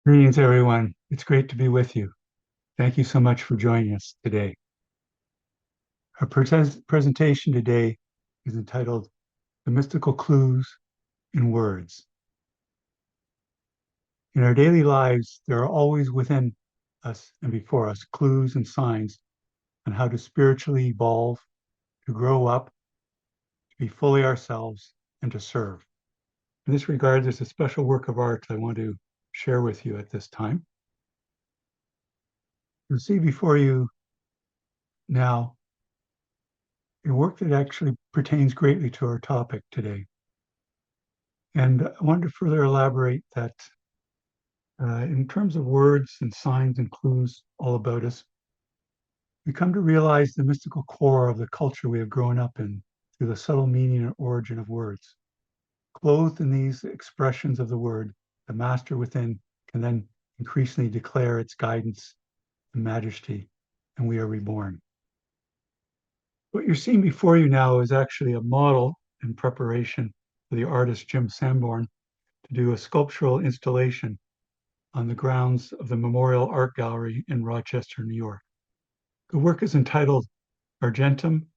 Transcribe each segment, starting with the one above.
Greetings, everyone. It's great to be with you. Thank you so much for joining us today. Our presentation today is entitled The Mystical Clues in Words. In our daily lives, there are always within us and before us clues and signs on how to spiritually evolve, to grow up, to be fully ourselves, and to serve. In this regard, there's a special work of art I want to share with you at this time. You'll see before you now a work that actually pertains greatly to our topic today. And I wanted to further elaborate that in terms of words and signs and clues all about us, we come to realize the mystical core of the culture we have grown up in through the subtle meaning and origin of words. Clothed in these expressions of the word, the master within can then increasingly declare its guidance and majesty, and we are reborn. What you're seeing before you now is actually a model in preparation for the artist Jim Sanborn to do a sculptural installation on the grounds of the Memorial Art Gallery in Rochester, New York. The work is entitled Argentum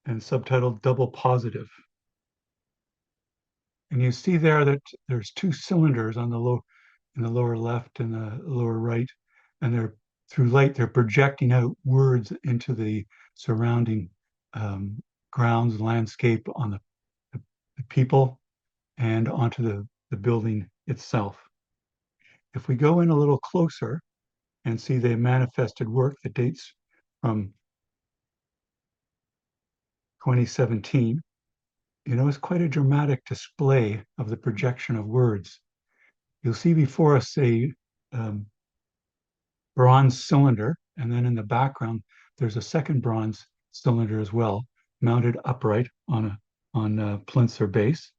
and subtitled Double Positive. And you see there that there's two cylinders on the in the lower left and the lower right, and they're through light, they're projecting out words into the surrounding grounds, landscape on the people and onto the building itself. If we go in a little closer and see the manifested work that dates from 2017, it's quite a dramatic display of the projection of words. You'll see before us a bronze cylinder, and then in the background, there's a second bronze cylinder as well, mounted upright on a plinth or base.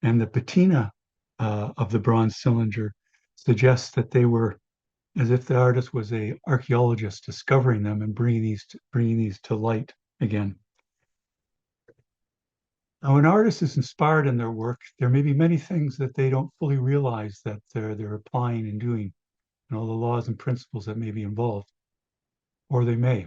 And the patina of the bronze cylinder suggests that they were as if the artist was a archaeologist discovering them and bringing these to light again. Now, when an artist is inspired in their work, there may be many things that they don't fully realize that they're applying and doing, and all the laws and principles that may be involved, or they may.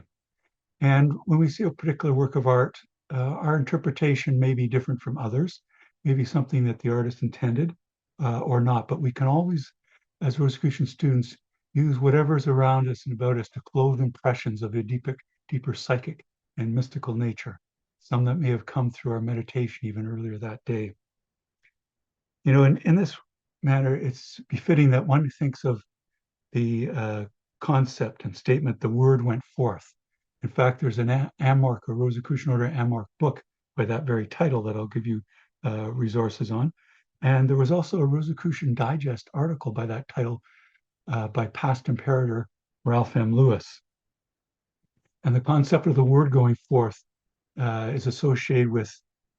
And when we see a particular work of art, our interpretation may be different from others, maybe something that the artist intended or not. But we can always, as Rosicrucian students, use whatever's around us and about us to clothe impressions of a deeper psychic and mystical nature, some that may have come through our meditation even earlier that day. In this manner, it's befitting that one thinks of the concept and statement, the word went forth. In fact, there's an Amorc, a Rosicrucian Order Amorc book by that very title that I'll give you resources on. And there was also a Rosicrucian Digest article by that title by past imperator Ralph M. Lewis. And the concept of the word going forth is associated with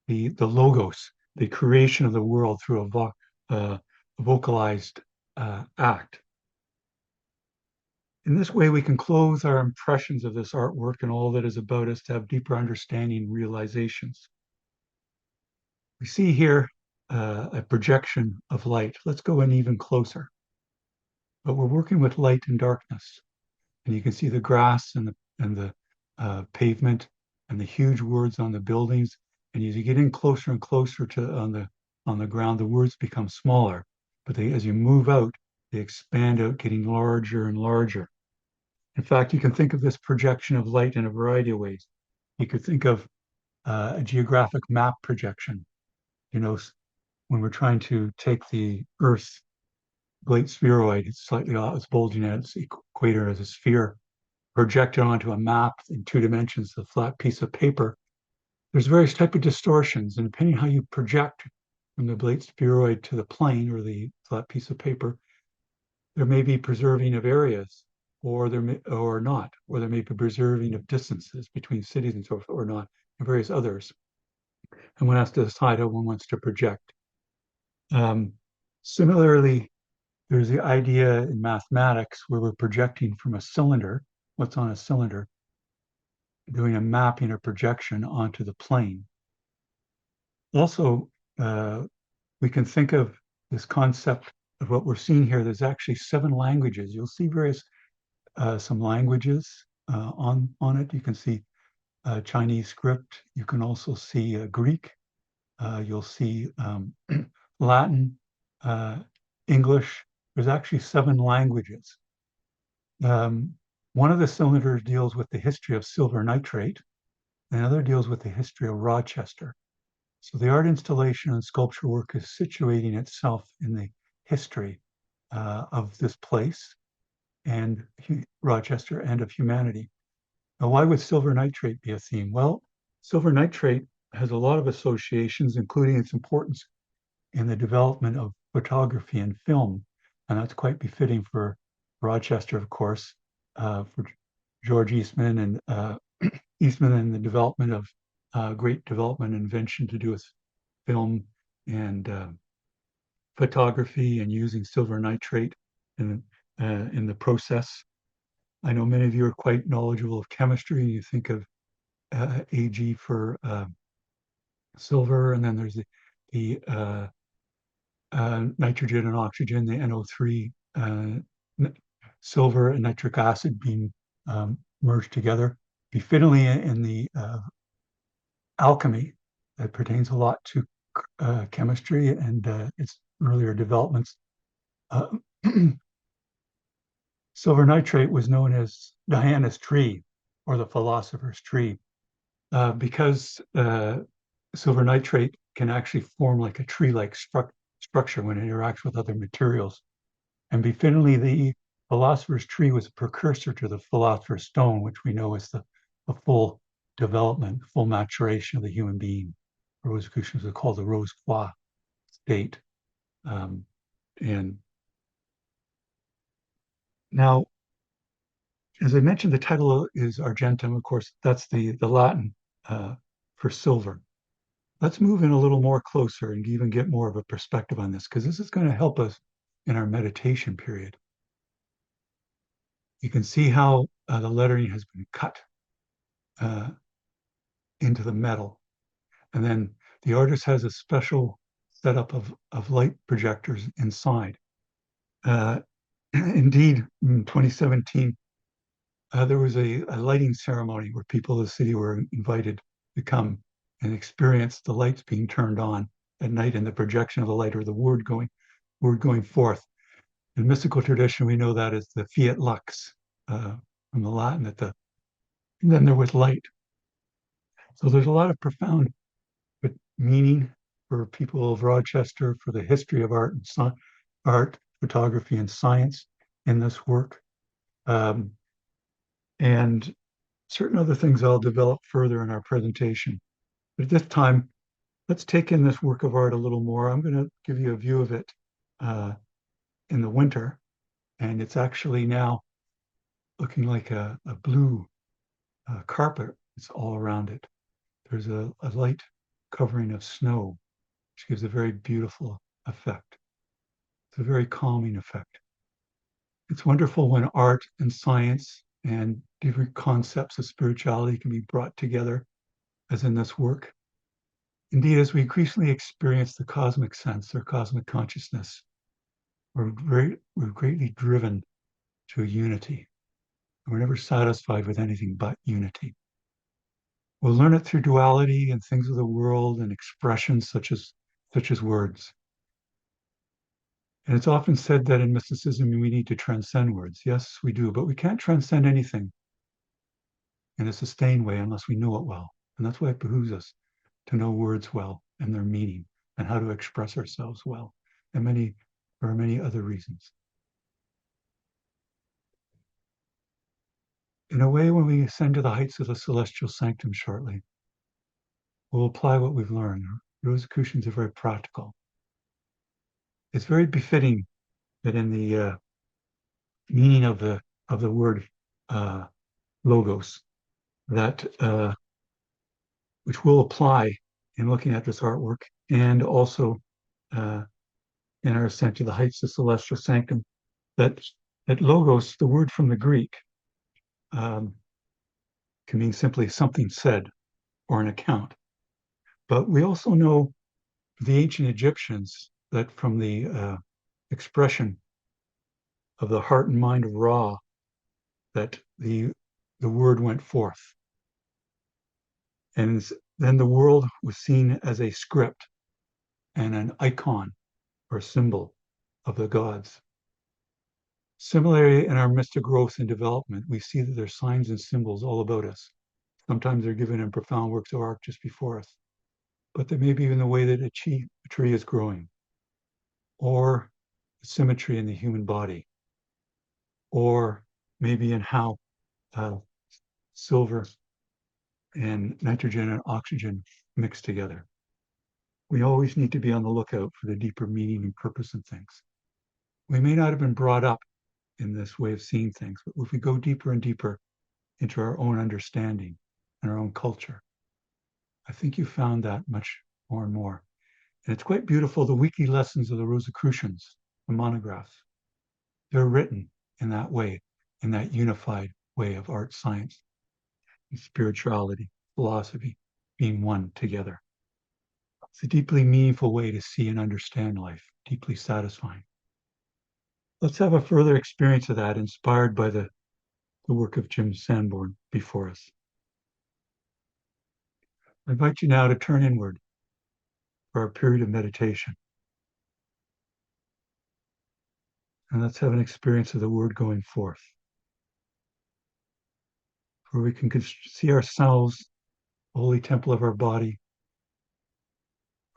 the logos, the creation of the world through a vocalized act. In this way, we can clothe our impressions of this artwork and all that is about us to have deeper understanding realizations. We see here a projection of light. Let's go in even closer. But we're working with light and darkness. And you can see the grass and the pavement and the huge words on the buildings. And as you get in closer and closer to on the ground, the words become smaller. But as you move out, they expand out, getting larger and larger. In fact, you can think of this projection of light in a variety of ways. You could think of a geographic map projection. When we're trying to take the Earth great spheroid, it's bulging at its equator as a sphere, project it onto a map in 2 dimensions, a flat piece of paper. There's various types of distortions, and depending how you project from the blade spheroid to the plane or the flat piece of paper, there may be preserving of areas, or there may be preserving of distances between cities and so forth, or not, and various others. And one has to decide how one wants to project. Similarly, there's the idea in mathematics where we're projecting from a cylinder, what's on a cylinder, doing a mapping or projection onto the plane. Also, we can think of this concept of what we're seeing here, there's actually 7 languages. You'll see various some languages on it. You can see Chinese script. You can also see Greek. You'll see Latin, English. There's actually 7 languages. One of the cylinders deals with the history of silver nitrate, and another deals with the history of Rochester. So the art installation and sculpture work is situating itself in the history of this place and Rochester and of humanity. Now, why would silver nitrate be a theme? Well, silver nitrate has a lot of associations, including its importance in the development of photography and film. And that's quite befitting for Rochester, of course, for George Eastman and Eastman and the development of great development and invention to do with film and photography and using silver nitrate in the process. I know many of you are quite knowledgeable of chemistry, and you think of Ag for silver, and then there's the nitrogen and oxygen, the NO3, silver and nitric acid being merged together. Befittingly in the alchemy, that pertains a lot to chemistry and its earlier developments. Silver nitrate was known as Diana's tree or the philosopher's tree because silver nitrate can actually form like a tree-like structure when it interacts with other materials. And befittingly, the philosopher's tree was a precursor to the philosopher's stone, which we know is the full development, full maturation of the human being. Rosicrucians would call the rose croix state. And now, as I mentioned, the title is argentum. Of course, that's the Latin for silver. Let's move in a little more closer and even get more of a perspective on this, because this is going to help us in our meditation period. You can see how the lettering has been cut into the metal. And then the artist has a special setup of light projectors inside. Indeed, in 2017, there was a lighting ceremony where people of the city were invited to come and experience the lights being turned on at night and the projection of the light or the word going forth. In mystical tradition, we know that as the fiat lux from the Latin. And then there was light. So there's a lot of profound meaning for people of Rochester, for the history of art and art, photography, and science in this work. And certain other things I'll develop further in our presentation. But at this time, let's take in this work of art a little more. I'm going to give you a view of it in the winter, and it's actually now looking like a blue carpet. It's all around it. There's a light covering of snow, which gives a very beautiful effect. It's a very calming effect. It's wonderful when art and science and different concepts of spirituality can be brought together, as in this work. Indeed, as we increasingly experience the cosmic sense or cosmic consciousness, we're greatly driven to unity. We're never satisfied with anything but unity. We'll learn it through duality and things of the world and expressions such as words. And it's often said that in mysticism, we need to transcend words. Yes, we do, but we can't transcend anything in a sustained way unless we know it well. And that's why it behooves us to know words well and their meaning and how to express ourselves well, and there are many other reasons. In a way, when we ascend to the heights of the celestial sanctum shortly, we'll apply what we've learned. Rosicrucians are very practical. It's very befitting that in the meaning of the word logos, that which will apply in looking at this artwork, and also in our ascent to the heights of celestial sanctum, that logos, the word from the Greek, can mean simply something said or an account. But we also know the ancient Egyptians that from the expression of the heart and mind of Ra that the word went forth. And then the world was seen as a script and an icon or symbol of the gods. Similarly, in our mystic growth and development, we see that there's signs and symbols all about us. Sometimes they're given in profound works of art just before us, but they may be in the way that a tree is growing, or symmetry in the human body, or maybe in how silver and nitrogen and oxygen mix together. We always need to be on the lookout for the deeper meaning and purpose in things. We may not have been brought up in this way of seeing things, but if we go deeper and deeper into our own understanding and our own culture, I think you found that much more and more. And it's quite beautiful, the weekly lessons of the Rosicrucians, the monographs. They're written in that way, in that unified way of art, science, and spirituality, philosophy, being one together. It's a deeply meaningful way to see and understand life, deeply satisfying. Let's have a further experience of that, inspired by the work of Jim Sanborn before us. I invite you now to turn inward for our period of meditation. And let's have an experience of the word going forth, where we can see ourselves, the holy temple of our body,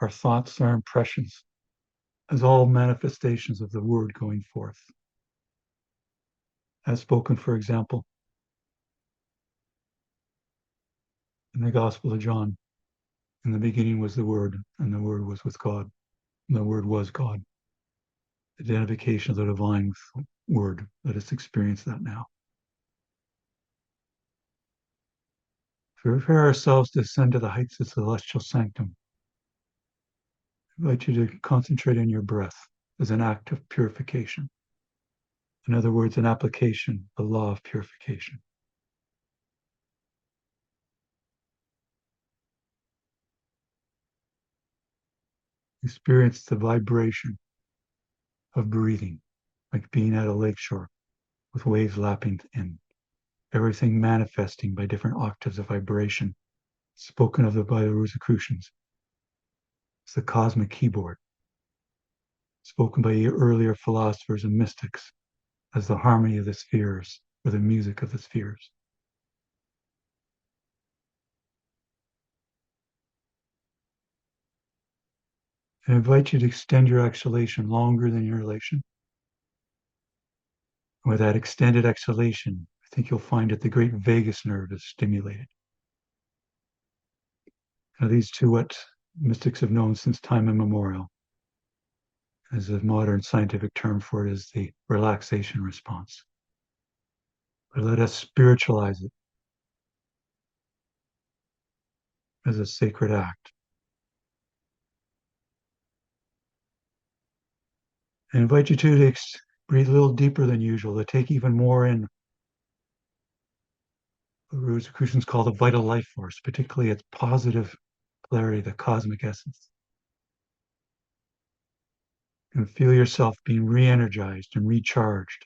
our thoughts, our impressions, as all manifestations of the word going forth. As spoken, for example, in the Gospel of John, in the beginning was the Word, and the Word was with God, and the Word was God. Identification of the divine Word. Let us experience that now. To prepare ourselves to ascend to the heights of celestial sanctum, I invite you to concentrate on your breath as an act of purification. In other words, an application, the law of purification. Experience the vibration of breathing, like being at a lakeshore with waves lapping in, everything manifesting by different octaves of vibration, spoken of by the Rosicrucians. It's the cosmic keyboard, spoken by earlier philosophers and mystics as the harmony of the spheres, or the music of the spheres. I invite you to extend your exhalation longer than your elation. With that extended exhalation, I think you'll find that the great vagus nerve is stimulated. Now, these two, what mystics have known since time immemorial, as a modern scientific term for it, is the relaxation response. But let us spiritualize it as a sacred act. I invite you to breathe a little deeper than usual, to take even more in. The Rosicrucians call the vital life force, particularly its positive polarity, the cosmic essence. And feel yourself being re-energized and recharged.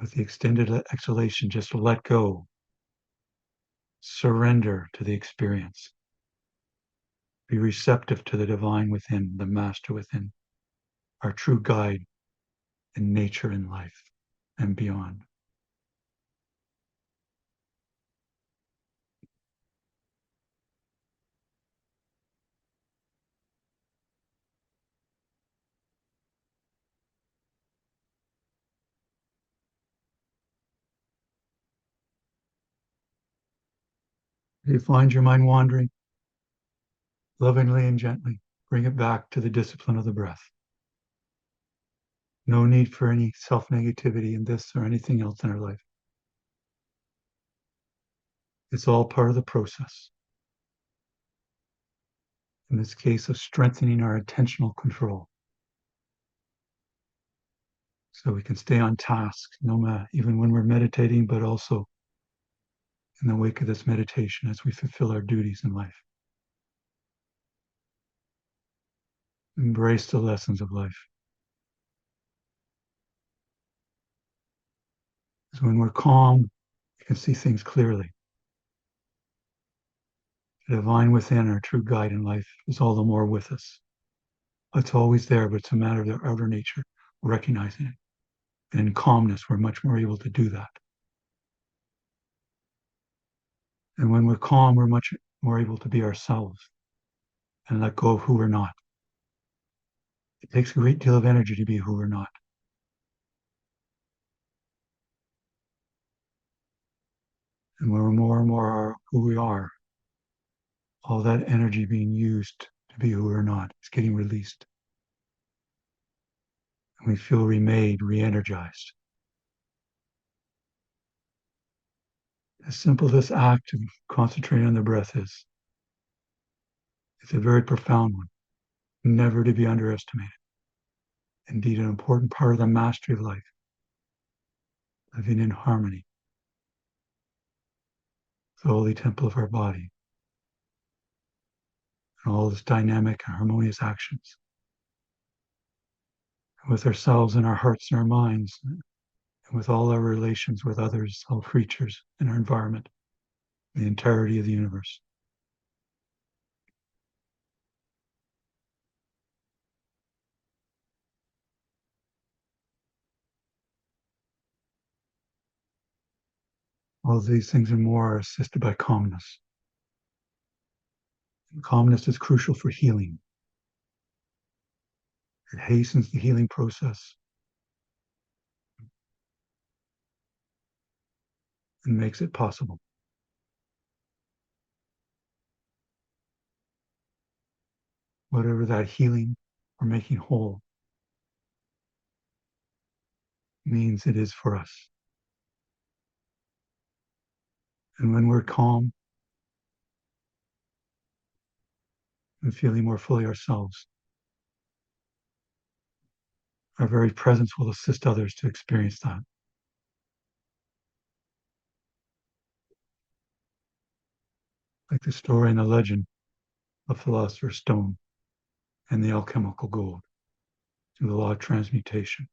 With the extended exhalation, just let go. Surrender to the experience. Be receptive to the divine within, the master within, our true guide in nature and life and beyond. If you find your mind wandering, lovingly and gently bring it back to the discipline of the breath. No need for any self-negativity in this or anything else in our life. It's all part of the process. In this case of strengthening our attentional control. So we can stay on task, no matter, even when we're meditating, but also in the wake of this meditation as we fulfill our duties in life. Embrace the lessons of life. Because when we're calm, we can see things clearly. The divine within, our true guide in life, is all the more with us. It's always there, but it's a matter of their outer nature, recognizing it. And in calmness, we're much more able to do that. And when we're calm, we're much more able to be ourselves and let go of who we're not. It takes a great deal of energy to be who we're not. And when we're more and more who we are, all that energy being used to be who we're not is getting released. And we feel remade, re-energized. As simple as this act of concentrating on the breath is, it's a very profound one, never to be underestimated. Indeed, an important part of the mastery of life, living in harmony, the holy temple of our body, and all its dynamic and harmonious actions, with ourselves and our hearts and our minds, and with all our relations with others, all creatures in our environment, the entirety of the universe. All of these things and more are assisted by calmness. And calmness is crucial for healing. It hastens the healing process and makes it possible. Whatever that healing or making whole means it is for us. And when we're calm and feeling more fully ourselves, our very presence will assist others to experience that. Like the story and the legend of Philosopher's Stone and the alchemical gold through the law of transmutation.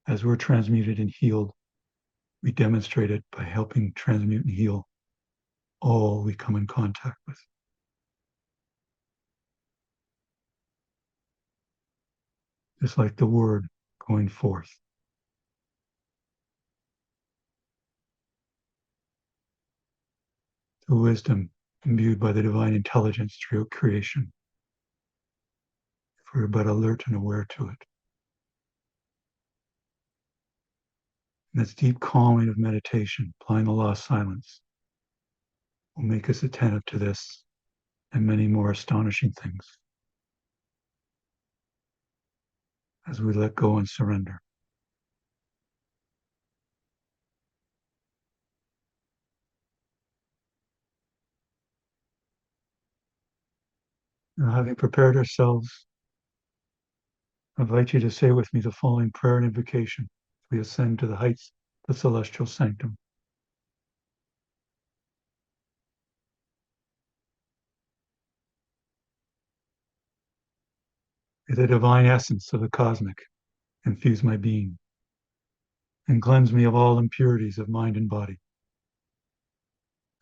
As we're transmuted and healed, we demonstrate it by helping transmute and heal all we come in contact with. Just like the word going forth. The wisdom imbued by the divine intelligence throughout creation, if we're but alert and aware to it. And this deep calming of meditation, applying the law of silence, will make us attentive to this and many more astonishing things as we let go and surrender. Now, having prepared ourselves, I invite you to say with me the following prayer and invocation as we ascend to the heights of the celestial sanctum. May the divine essence of the cosmic infuse my being and cleanse me of all impurities of mind and body,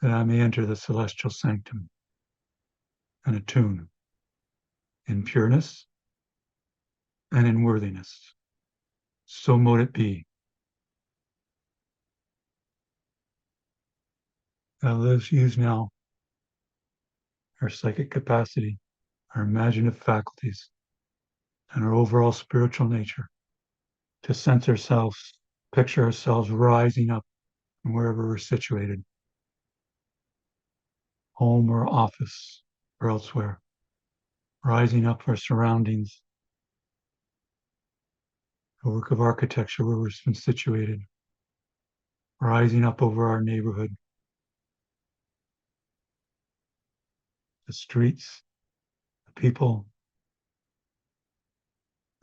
that I may enter the celestial sanctum and attune in pureness and in worthiness. So mote it be. Now let's use now our psychic capacity, our imaginative faculties, and our overall spiritual nature to sense ourselves, picture ourselves rising up from wherever we're situated, home or office or elsewhere, rising up our surroundings, a work of architecture where we've been situated, rising up over our neighborhood, the streets, the people,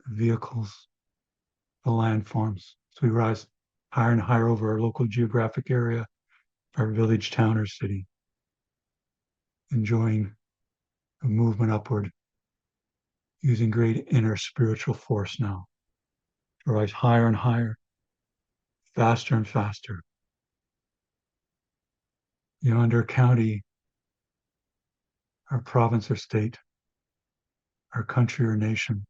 the vehicles, the landforms. So we rise higher and higher over our local geographic area, our village, town, or city, enjoying a movement upward, using great inner spiritual force now to rise higher and higher, faster and faster, beyond our county, our province or state, our country or nation,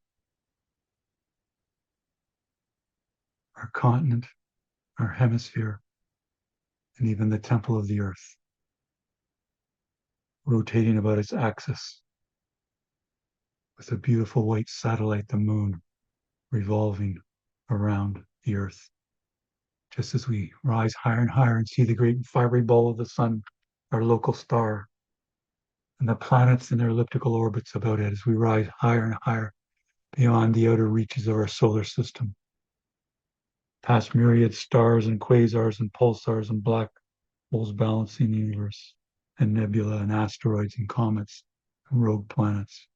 our continent, our hemisphere, and even the temple of the earth, rotating about its axis with a beautiful white satellite, the moon, revolving around the earth. Just as we rise higher and higher and see the great fiery ball of the sun, our local star, and the planets in their elliptical orbits about it as we rise higher and higher beyond the outer reaches of our solar system, past myriad stars and quasars and pulsars and black holes balancing the universe, and nebula and asteroids and comets and rogue planets.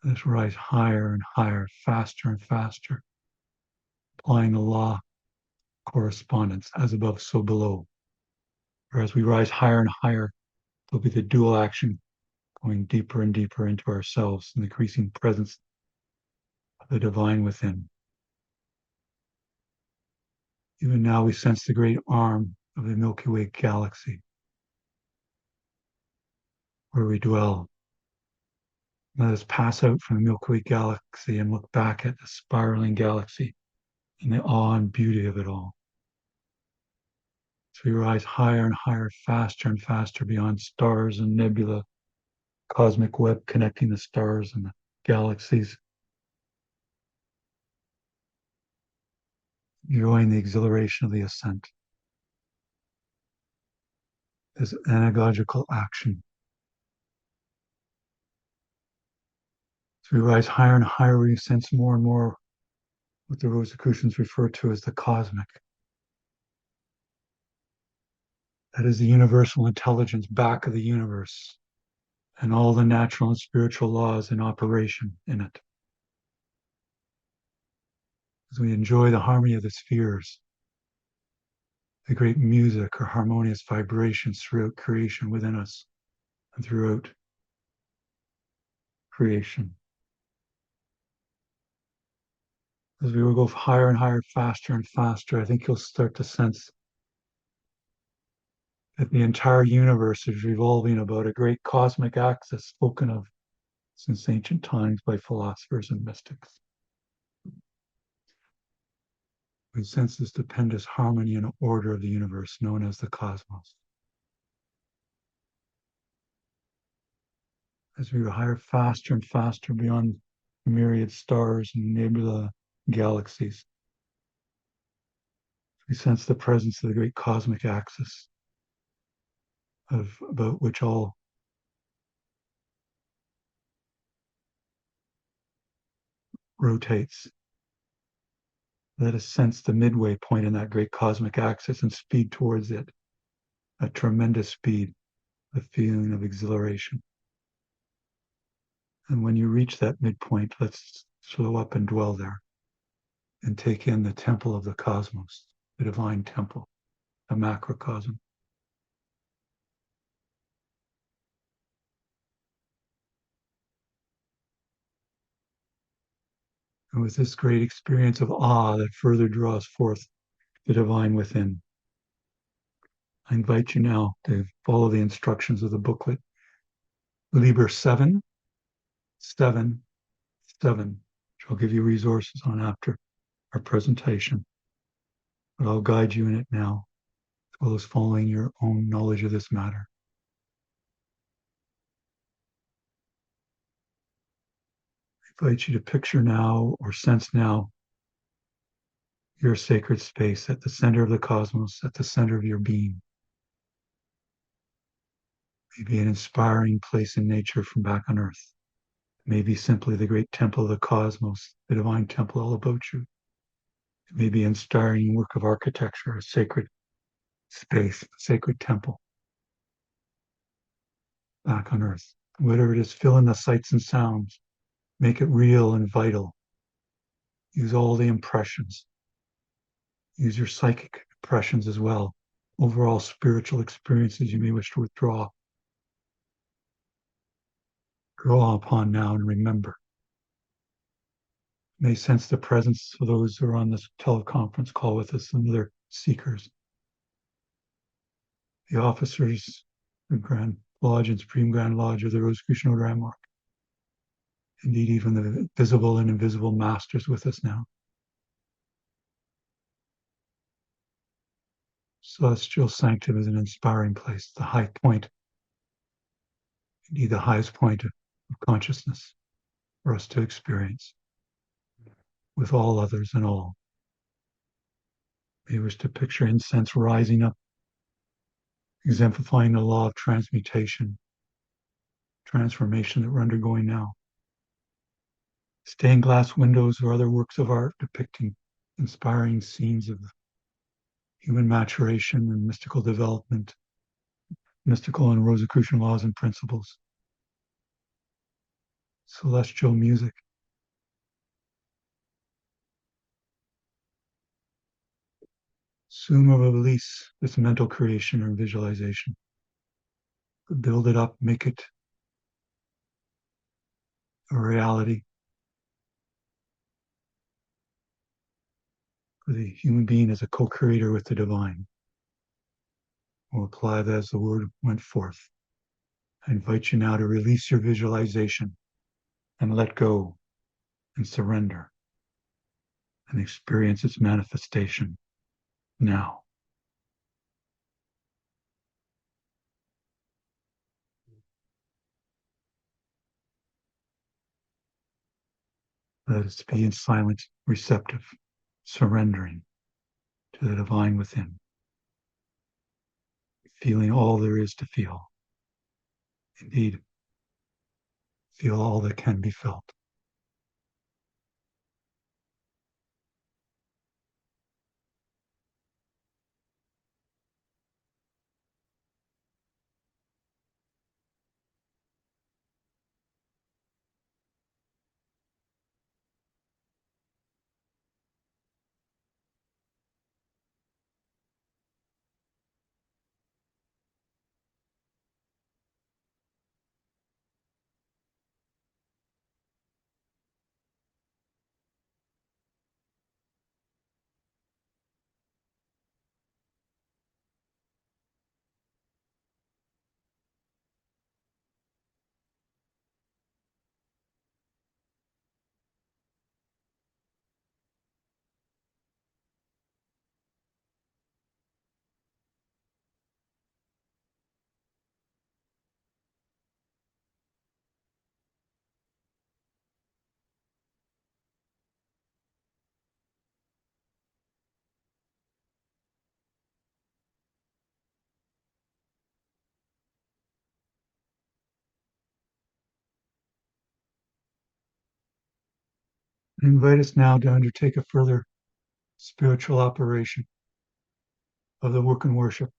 Let's rise higher and higher, faster and faster, applying the law of correspondence, as above, so below. Or as we rise higher and higher, there'll be the dual action going deeper and deeper into ourselves, and increasing presence of the divine within. Even now we sense the great arm of the Milky Way galaxy, where we dwell. Let us pass out from the Milky Way galaxy and look back at the spiraling galaxy and the awe and beauty of it all. So we rise higher and higher, faster and faster beyond stars and nebula, cosmic web connecting the stars and the galaxies, enjoying the exhilaration of the ascent. This anagogical action. So we rise higher and higher, we sense more and more what the Rosicrucians refer to as the cosmic. That is the universal intelligence back of the universe and all the natural and spiritual laws in operation in it. As we enjoy the harmony of the spheres, the great music or harmonious vibrations throughout creation within us and throughout creation. As we will go higher and higher, faster and faster, I think you'll start to sense that the entire universe is revolving about a great cosmic axis spoken of since ancient times by philosophers and mystics. We sense this stupendous harmony and order of the universe known as the cosmos. As we go higher, faster and faster beyond myriad stars and nebula galaxies, we sense the presence of the great cosmic axis about which all rotates. Let us sense the midway point in that great cosmic axis and speed towards it, a tremendous speed, a feeling of exhilaration. And when you reach that midpoint, let's slow up and dwell there and take in the temple of the cosmos, the divine temple, the macrocosm. And with this great experience of awe that further draws forth the divine within, I invite you now to follow the instructions of the booklet, Liber 7, 7, 7, which I'll give you resources on after our presentation. But I'll guide you in it now, as well as following your own knowledge of this matter. I invite you to picture now or sense now your sacred space at the center of the cosmos, at the center of your being. Maybe an inspiring place in nature from back on earth. Maybe simply the great temple of the cosmos, the divine temple all about you. It may be an inspiring work of architecture, a sacred space, a sacred temple back on earth. Whatever it is, fill in the sights and sounds. Make it real and vital. Use all the impressions. Use your psychic impressions as well. Overall spiritual experiences you may wish to withdraw. Draw upon now and remember May sense the presence of those who are on this teleconference call with us and other seekers. The officers, the Grand Lodge and Supreme Grand Lodge of the Rosicrucian Order Amorc. Indeed, even the visible and invisible masters with us now. Celestial sanctum is an inspiring place, the high point, indeed the highest point of consciousness for us to experience with all others and all. They wish to picture incense rising up, exemplifying the law of transmutation, transformation that we're undergoing now. Stained glass windows or other works of art depicting inspiring scenes of human maturation and mystical development, mystical and Rosicrucian laws and principles. Celestial music. Soon we'll release this mental creation or visualization. Build it up, make it a reality for the human being as a co-creator with the divine. We'll apply that as the word went forth. I invite you now to release your visualization and let go and surrender and experience its manifestation now. Let us be in silent, receptive, surrendering to the divine within, feeling all there is to feel. Indeed, feel all that can be felt. I invite us now to undertake a further spiritual operation of the work and worship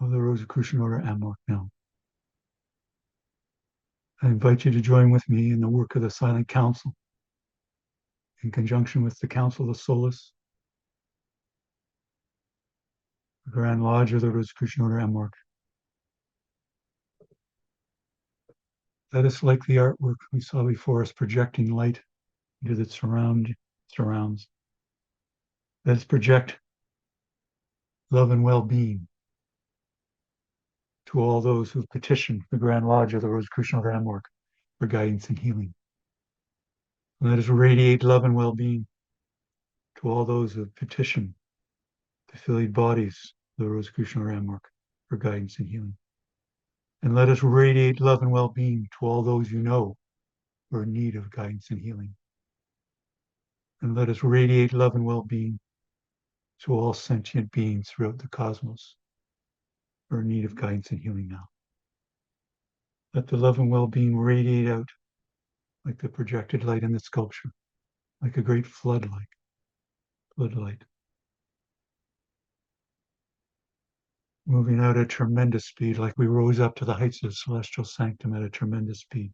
of the Rosicrucian Order Amorc now. I invite you to join with me in the work of the Silent Council in conjunction with the Council of Solace, the Grand Lodge of the Rosicrucian Order Amorc. Let us, like the artwork we saw before us, projecting light into the surrounds. Let us project love and well-being to all those who petition the Grand Lodge of the Rosicrucian Order Amorc for guidance and healing. Let us radiate love and well-being to all those who petition the affiliated bodies of the Rosicrucian Order Amorc for guidance and healing. And let us radiate love and well-being to all those you know who are in need of guidance and healing. And let us radiate love and well-being to all sentient beings throughout the cosmos who are in need of guidance and healing now. Let the love and well-being radiate out like the projected light in the sculpture, like a great floodlight. Moving out at tremendous speed, like we rose up to the heights of celestial sanctum at a tremendous speed,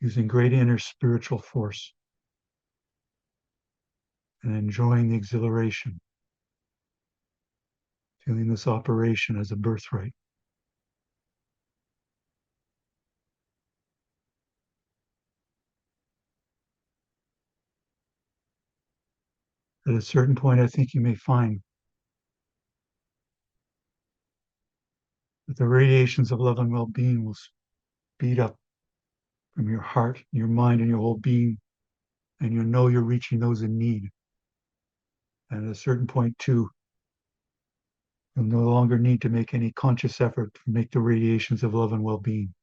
using great inner spiritual force and enjoying the exhilaration, feeling this operation as a birthright. At a certain point, I think you may find that the radiations of love and well-being will speed up from your heart, your mind, and your whole being, and you'll know you're reaching those in need. And at a certain point, too, you'll no longer need to make any conscious effort to make the radiations of love and well-being.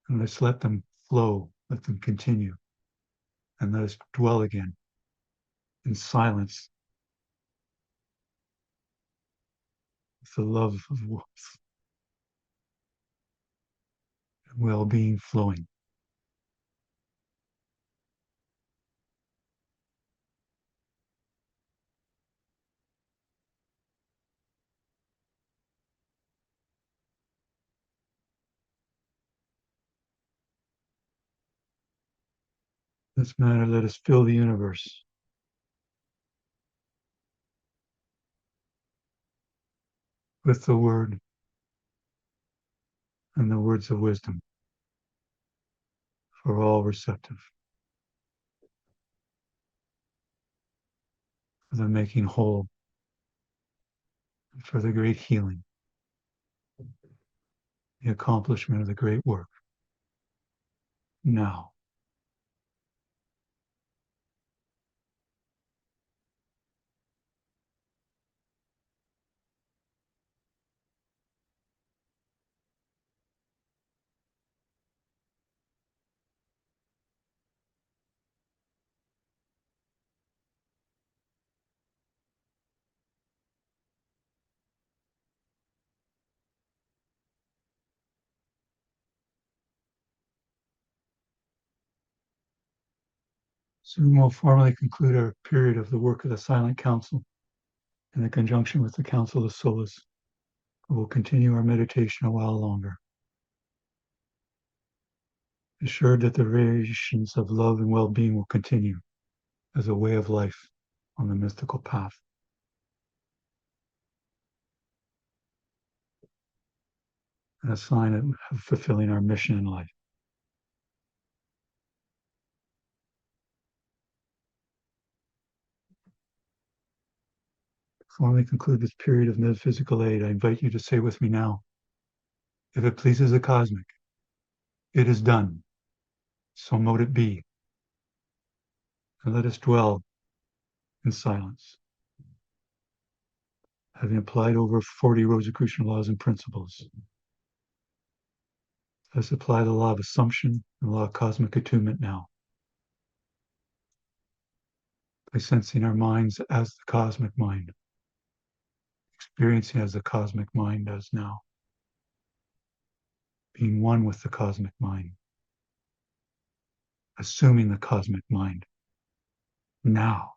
And let's let them flow, let them continue, and let us dwell again in silence with the love of well-being flowing. In this manner, let us fill the universe with the word and the words of wisdom for all receptive, for the making whole, and for the great healing, the accomplishment of the great work. Now, soon we'll formally conclude our period of the work of the Silent Council in conjunction with the Council of Solace. We'll continue our meditation a while longer, assured that the radiations of love and well-being will continue as a way of life on the mystical path. And a sign of fulfilling our mission in life. Before we conclude this period of metaphysical aid, I invite you to say with me now, if it pleases the cosmic, it is done. So mote it be. And let us dwell in silence. Having applied over 40 Rosicrucian laws and principles, let's apply the law of assumption and the law of cosmic attunement now. By sensing our minds as the cosmic mind, experiencing as the cosmic mind does now, being one with the cosmic mind, assuming the cosmic mind now.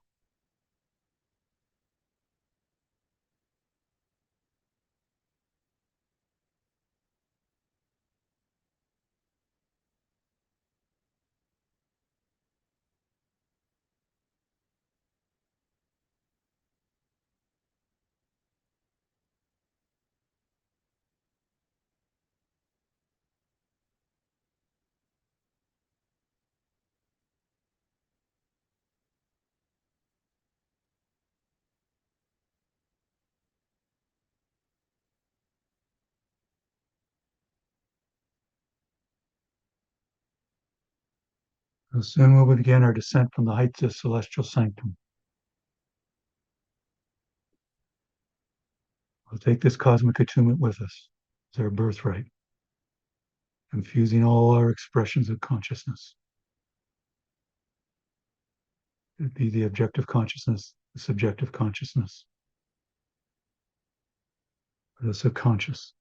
So soon we'll begin our descent from the heights of celestial sanctum. We'll take this cosmic attunement with us as our birthright, infusing all our expressions of consciousness. It'd be the objective consciousness, the subjective consciousness, the subconscious.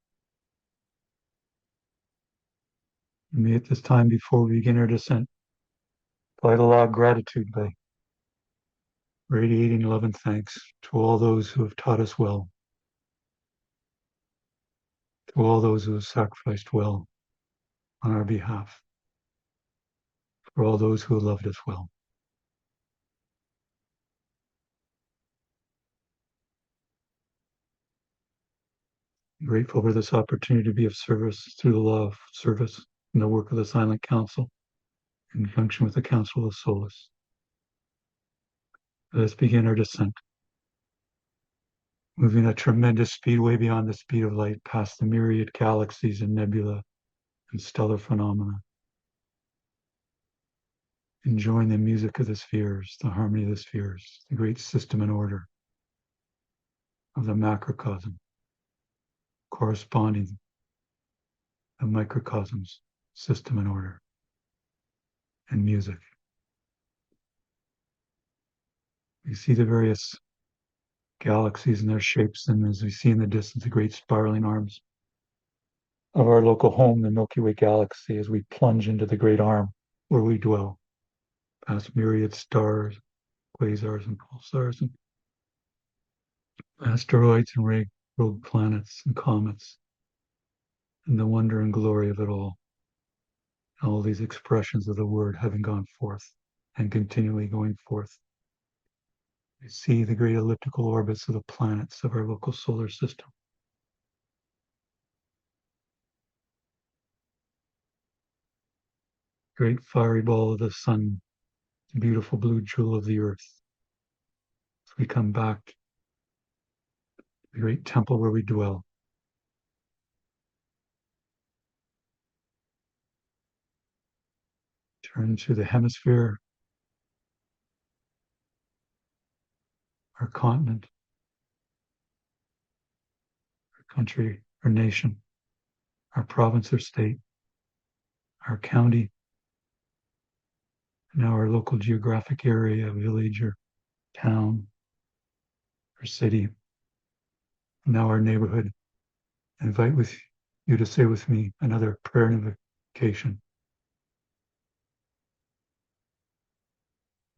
And may at this time, before we begin our descent, apply the law of gratitude by radiating love and thanks to all those who have taught us well, to all those who have sacrificed well on our behalf, for all those who have loved us well. I'm grateful for this opportunity to be of service through the law of service and the work of the Silent Council in conjunction with the Council of Solace. Let us begin our descent, moving at tremendous speed way beyond the speed of light, past the myriad galaxies and nebula and stellar phenomena, enjoying the music of the spheres, the harmony of the spheres, the great system and order of the macrocosm, corresponding the microcosm's system and order and music. We see the various galaxies and their shapes, and as we see in the distance, the great spiraling arms of our local home, the Milky Way galaxy, as we plunge into the great arm where we dwell, past myriad stars, quasars and pulsars, and asteroids and rogue planets and comets, and the wonder and glory of it all these expressions of the word having gone forth and continually going forth. We see the great elliptical orbits of the planets of our local solar system. Great fiery ball of the sun, the beautiful blue jewel of the earth. As we come back to the great temple where we dwell. Turn to the hemisphere, our continent, our country, our nation, our province or state, our county, now our local geographic area, village or town or city, now our neighborhood. I invite you to say with me another prayer invocation.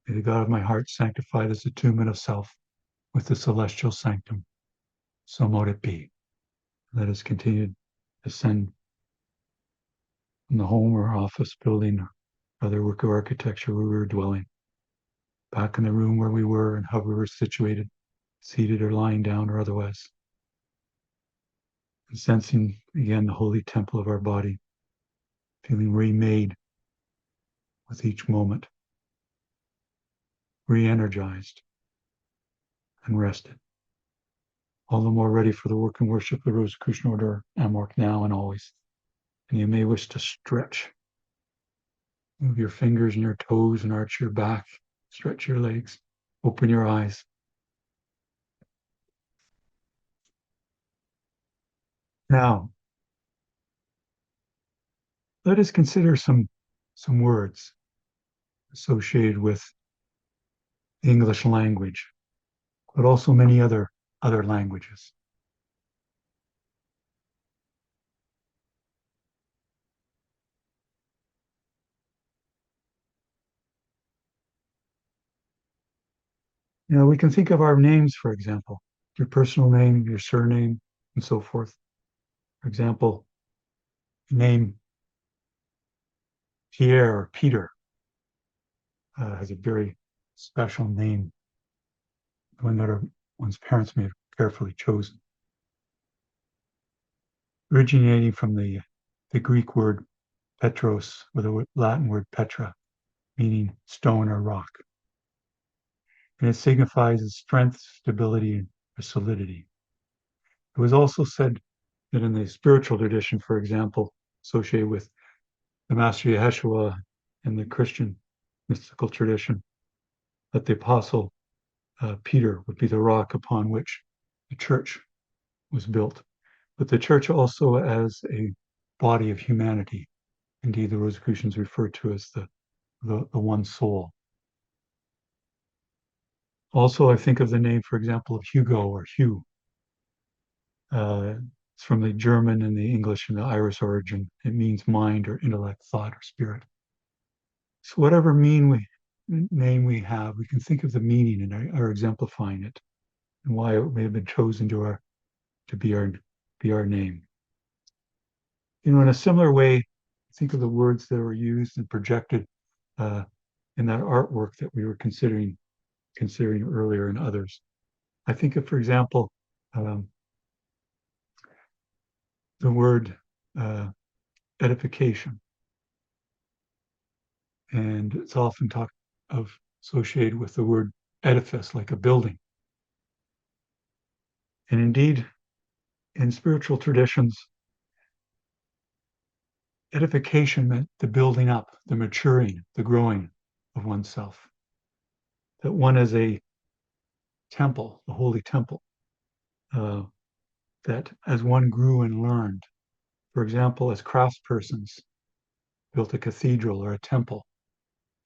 May the God of my heart sanctify this attunement of self with the celestial sanctum. So mote it be. Let us continue to ascend from the home or office building or other work of architecture where we were dwelling, back in the room where we were and how we were situated, seated or lying down or otherwise, and sensing again the holy temple of our body, feeling remade with each moment, re-energized and rested, all the more ready for the work and worship of the Rosicrucian Order, Amorc now and always. And you may wish to stretch. Move your fingers and your toes and arch your back, stretch your legs, open your eyes. Now, let us consider some words associated with the English language, but also many other languages. You know, we can think of our names, for example, your personal name, your surname, and so forth. For example, the name Pierre or Peter has a very special name, one that one's parents may have carefully chosen. Originating from the Greek word Petros, or the Latin word Petra, meaning stone or rock. And it signifies strength, stability, or solidity. It was also said that in the spiritual tradition, for example, associated with the Master Yeshua in the Christian mystical tradition, that the apostle Peter would be the rock upon which the church was built. But the church also as a body of humanity. Indeed, the Rosicrucians refer to as the one soul. Also, I think of the name, for example, of Hugo or Hugh. It's from the German and the English and the Irish origin. It means mind or intellect, thought or spirit. So whatever name we have, we can think of the meaning and are exemplifying it and why it may have been chosen to be our name. You know, in a similar way, think of the words that were used and projected in that artwork that we were considering earlier and others. I think of, for example, the word edification. And it's often associated with the word edifice, like a building. And indeed, in spiritual traditions, edification meant the building up, the maturing, the growing of oneself. That one is a temple, the holy temple, uh, that as one grew and learned, for example, as craftspersons built a cathedral or a temple,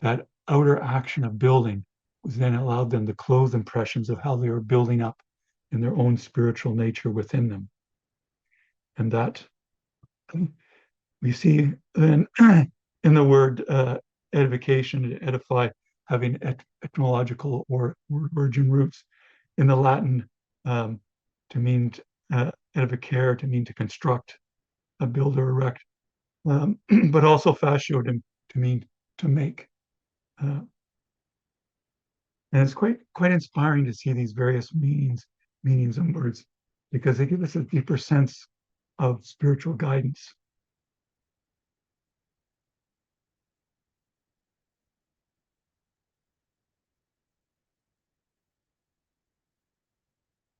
that outer action of building was then allowed them the clothed impressions of how they were building up in their own spiritual nature within them. And that we see then in the word edification, edify, having etymological or origin roots in the Latin to mean edificare, to mean to construct, build or erect, but also fascio to mean to make. And it's quite inspiring to see these various meanings and words, because they give us a deeper sense of spiritual guidance.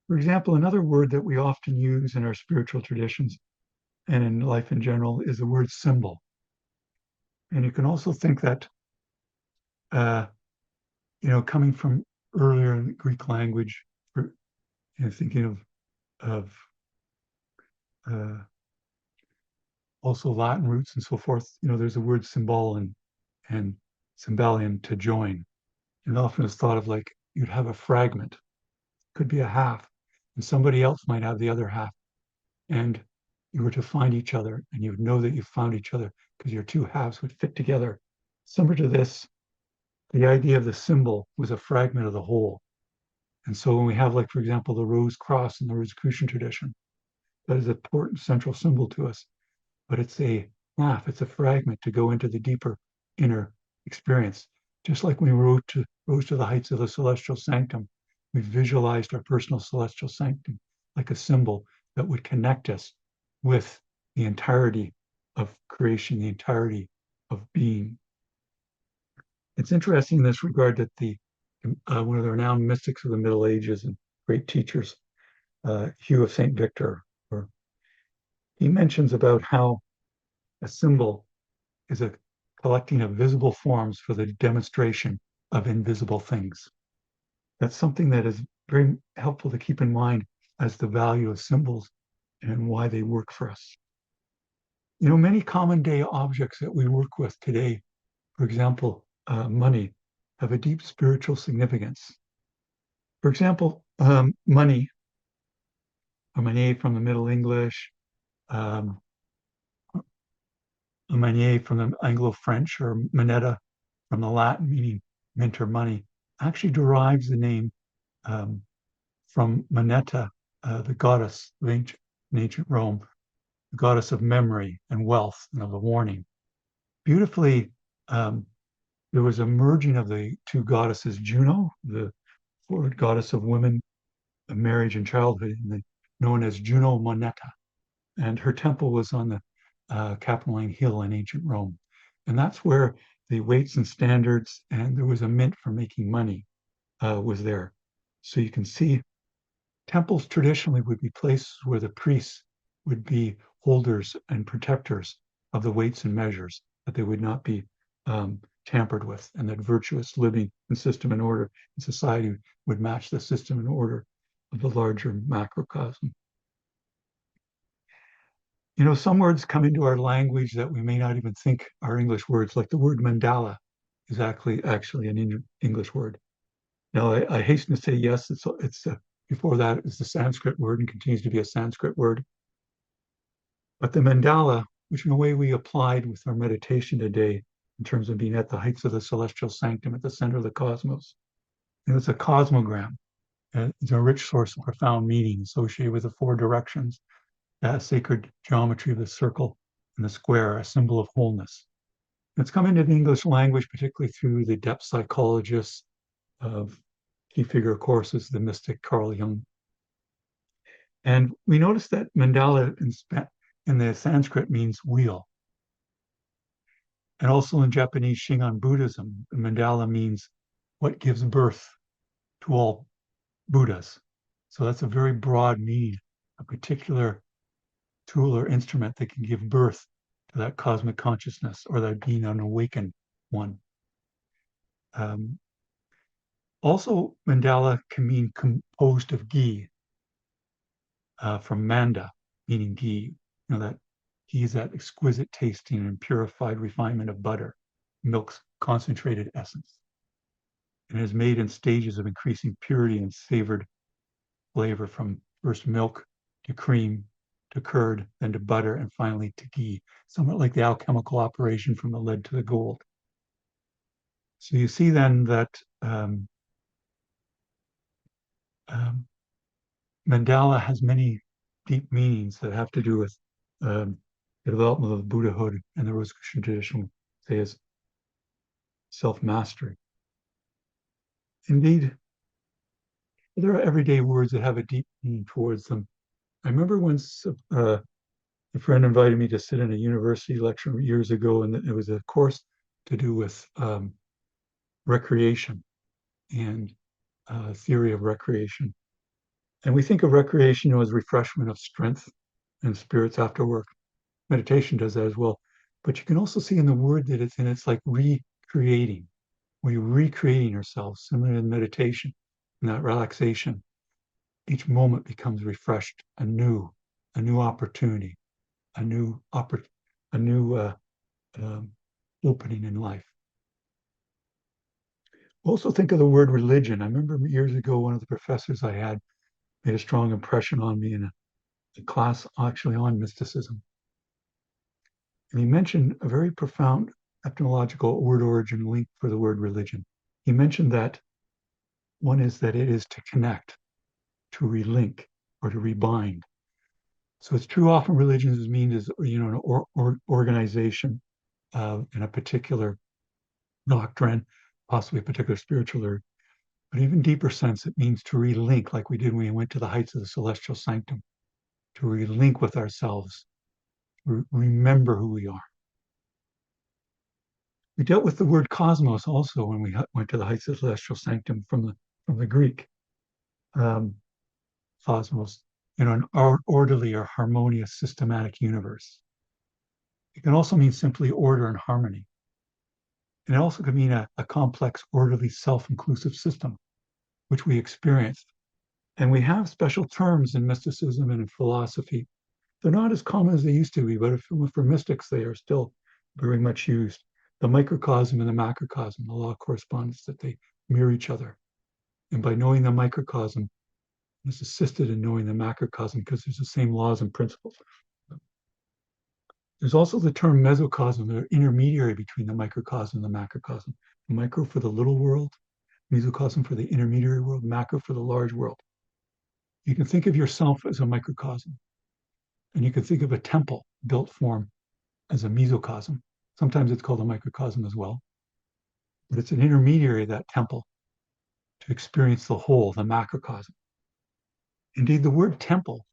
For example, another word that we often use in our spiritual traditions and in life in general is the word symbol. And you can also think that, uh, coming from earlier in the Greek language, for, thinking of uh, also Latin roots and so forth, there's the word symbol and symbolium, to join. And often it's thought of like you'd have a fragment, could be a half, and somebody else might have the other half. And you were to find each other, and you would know that you found each other because your two halves would fit together. Similar to this, the idea of the symbol was a fragment of the whole. And so when we have, like, for example, the rose cross in the Rosicrucian tradition, that is an important central symbol to us, but it's a half, it's a fragment to go into the deeper inner experience. Just like when we rose to the heights of the celestial sanctum, we visualized our personal celestial sanctum like a symbol that would connect us with the entirety of creation, the entirety of being. It's interesting in this regard that one of the renowned mystics of the Middle Ages and great teachers, Hugh of St. Victor, or he mentions about how a symbol is a collecting of visible forms for the demonstration of invisible things. That's something that is very helpful to keep in mind as the value of symbols and why they work for us. Many common day objects that we work with today, for example, money, have a deep spiritual significance. For example, money, or money from the Middle English, um, money from the Anglo-French, or moneta from the Latin, meaning mint or money, actually derives the name from Moneta, the goddess of ancient Rome, the goddess of memory and wealth and of the warning. Beautifully, there was a merging of the two goddesses, Juno, the goddess of women, of marriage and childhood, known as Juno Moneta. And her temple was on the Capitoline Hill in ancient Rome. And that's where the weights and standards, and there was a mint for making money, was there. So you can see temples traditionally would be places where the priests would be holders and protectors of the weights and measures, that they would not be tampered with, and that virtuous living and system and order in society would match the system and order of the larger macrocosm. Some words come into our language that we may not even think are English words, like the word mandala is actually an English word. Now, I hasten to say, yes, it's before that is the Sanskrit word and continues to be a Sanskrit word. But the mandala, which in a way we applied with our meditation today in terms of being at the heights of the celestial sanctum at the center of the cosmos, it's a cosmogram. It's a rich source of profound meaning associated with the four directions, that sacred geometry of the circle and the square, a symbol of wholeness. It's come into the English language, particularly through the depth psychologists of key figure, of course, is the mystic Carl Jung. And we notice that mandala in the Sanskrit means wheel. And also in Japanese Shingon Buddhism, the mandala means what gives birth. to all Buddhas. So that's a very broad meaning, a particular tool or instrument that can give birth to that cosmic consciousness or that being an awakened one. Also, mandala can mean composed of ghee, from manda, meaning ghee. You know, that ghee is that exquisite tasting and purified refinement of butter, milk's concentrated essence. And it is made in stages of increasing purity and savored flavor, from first milk to cream to curd, then to butter, and finally to ghee, somewhat like the alchemical operation from the lead to the gold. So you see then that mandala has many deep meanings that have to do with the development of Buddhahood and the Rosicrucian tradition, say, as self-mastery. Indeed, there are everyday words that have a deep meaning towards them. I remember once a friend invited me to sit in a university lecture years ago, and it was a course to do with recreation and theory of recreation. And we think of recreation, you know, as refreshment of strength and spirits after work. Meditation does that as well. But you can also see in the word that it's like recreating. We're recreating ourselves, similar in meditation, in that relaxation. Each moment becomes refreshed, a new opportunity, a new opening in life. Also think of the word religion. I remember years ago, one of the professors I had made a strong impression on me in a class actually on mysticism. And he mentioned a very profound etymological word origin link for the word religion. He mentioned that one is that it is to connect, to relink, or to rebind. So it's true often religion is mean as, you know, an organization in a particular doctrine, possibly a particular spiritual order. But even deeper sense, it means to relink, like we did when we went to the heights of the celestial sanctum, to relink with ourselves, remember who we are. We dealt with the word cosmos also when we went to the heights of the celestial sanctum from the Greek. Cosmos, you know, an orderly or harmonious systematic universe. It can also mean simply order and harmony. And it also could mean a complex, orderly, self-inclusive system, which we experience. And we have special terms in mysticism and in philosophy. They're not as common as they used to be, but for mystics, they are still very much used. The microcosm and the macrocosm, the law of correspondence, that they mirror each other. And by knowing the microcosm, it's assisted in knowing the macrocosm because there's the same laws and principles. There's also the term mesocosm, the intermediary between the microcosm and the macrocosm. Micro for the little world, mesocosm for the intermediary world, macro for the large world. You can think of yourself as a microcosm, and you can think of a temple built form as a mesocosm. Sometimes it's called a microcosm as well, but it's an intermediary of that temple to experience the whole, the macrocosm. Indeed, the word temple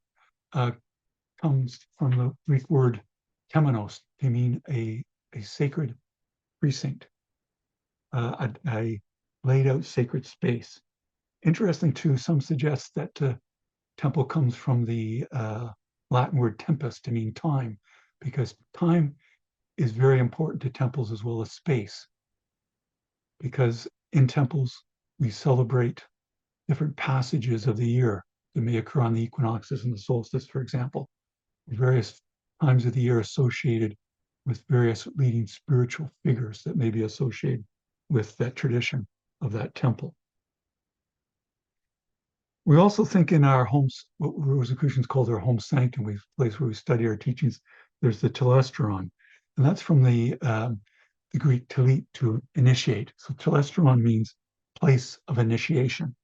comes from the Greek word temenos, to mean a sacred precinct, a laid out sacred space. Interesting too, some suggest that temple comes from the Latin word tempus, to mean time, because time is very important to temples as well as space. Because in temples, we celebrate different passages of the year that may occur on the equinoxes and the solstice, for example. Various times of the year associated with various leading spiritual figures that may be associated with that tradition of that temple. We also think in our homes, what Rosicrucians call their home sanctum, the place where we study our teachings, there's the telestron. And that's from the Greek telit, to initiate. So telestron means place of initiation.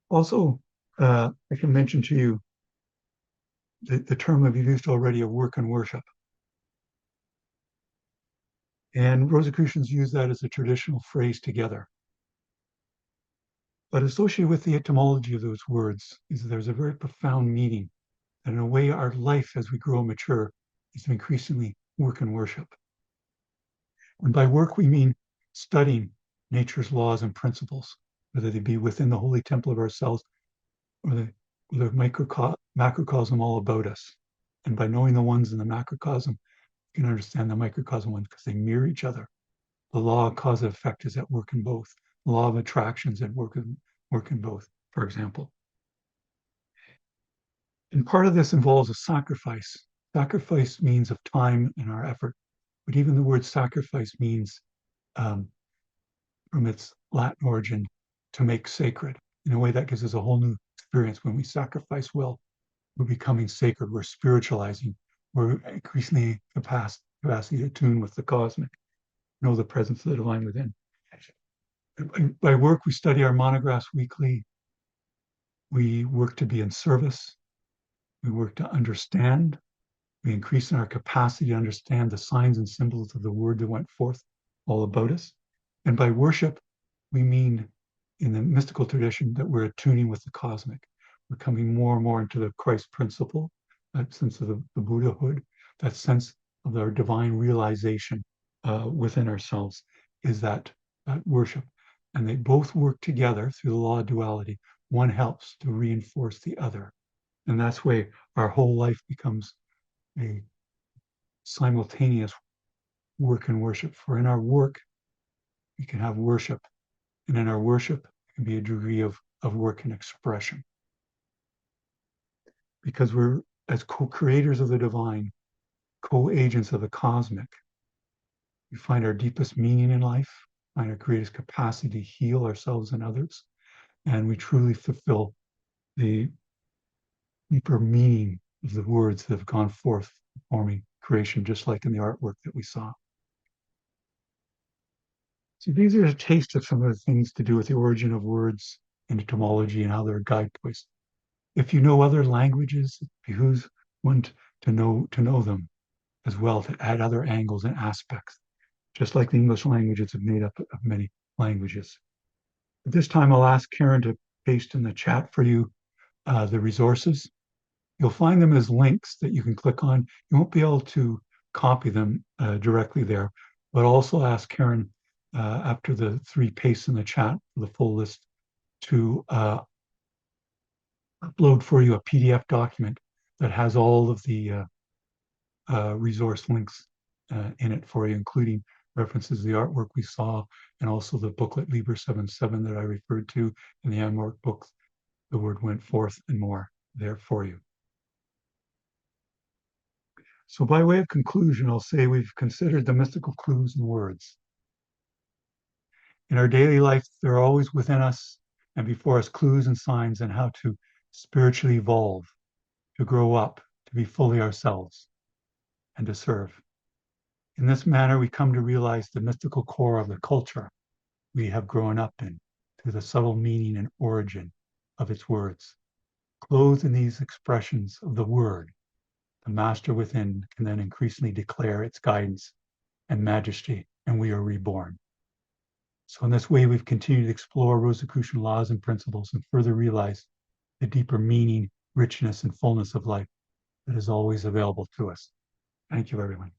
Also, I can mention to you the term that we've used already of work and worship. And Rosicrucians use that as a traditional phrase together. But associated with the etymology of those words is that there's a very profound meaning. And in a way, our life as we grow and mature is to increasingly work and worship. And by work, we mean studying, nature's laws and principles, whether they be within the holy temple of ourselves or the macrocosm all about us. And by knowing the ones in the macrocosm, you can understand the microcosm ones because they mirror each other. The law of cause and effect is at work in both. The law of attraction is at work in both, for example. And part of this involves a sacrifice. Sacrifice means of time and our effort. But even the word sacrifice means, um, from its Latin origin, to make sacred. In a way, that gives us a whole new experience. When we sacrifice well, we're becoming sacred. We're spiritualizing. We're increasingly capacity to tune with the cosmic, know the presence of the divine within. By work, we study our monographs weekly. We work to be in service. We work to understand. We increase in our capacity to understand the signs and symbols of the word that went forth all about us. And by worship, we mean in the mystical tradition that we're attuning with the cosmic. We're coming more and more into the Christ principle, that sense of the Buddhahood, that sense of our divine realization within ourselves is that worship. And they both work together through the law of duality. One helps to reinforce the other. And that's why our whole life becomes a simultaneous work and worship. For in our work, we can have worship. And in our worship, it can be a degree of work and expression. Because we're, as co-creators of the divine, co-agents of the cosmic, we find our deepest meaning in life, find our greatest capacity to heal ourselves and others, and we truly fulfill the deeper meaning of the words that have gone forth forming creation, just like in the artwork that we saw. So these are a taste of some of the things to do with the origin of words and etymology and how they're guideposts. If you know other languages, it behooves one to know them as well, to add other angles and aspects, just like the English language is made up of many languages. At this time, I'll ask Karen to paste in the chat for you the resources. You'll find them as links that you can click on. You won't be able to copy them directly there, but also ask Karen after the 3 pastes in the chat for the full list to upload for you a PDF document that has all of the resource links in it for you, including references to the artwork we saw and also the booklet Liber 77 that I referred to in the Amorc books. The word went forth and more there for you. So by way of conclusion, I'll say we've considered the mystical clues and words. In our daily life, there are always within us and before us clues and signs on how to spiritually evolve, to grow up, to be fully ourselves, and to serve. In this manner, we come to realize the mystical core of the culture we have grown up in, through the subtle meaning and origin of its words. Clothed in these expressions of the word, the master within can then increasingly declare its guidance and majesty, and we are reborn. So in this way, we've continued to explore Rosicrucian laws and principles and further realize the deeper meaning, richness, and fullness of life that is always available to us. Thank you, everyone.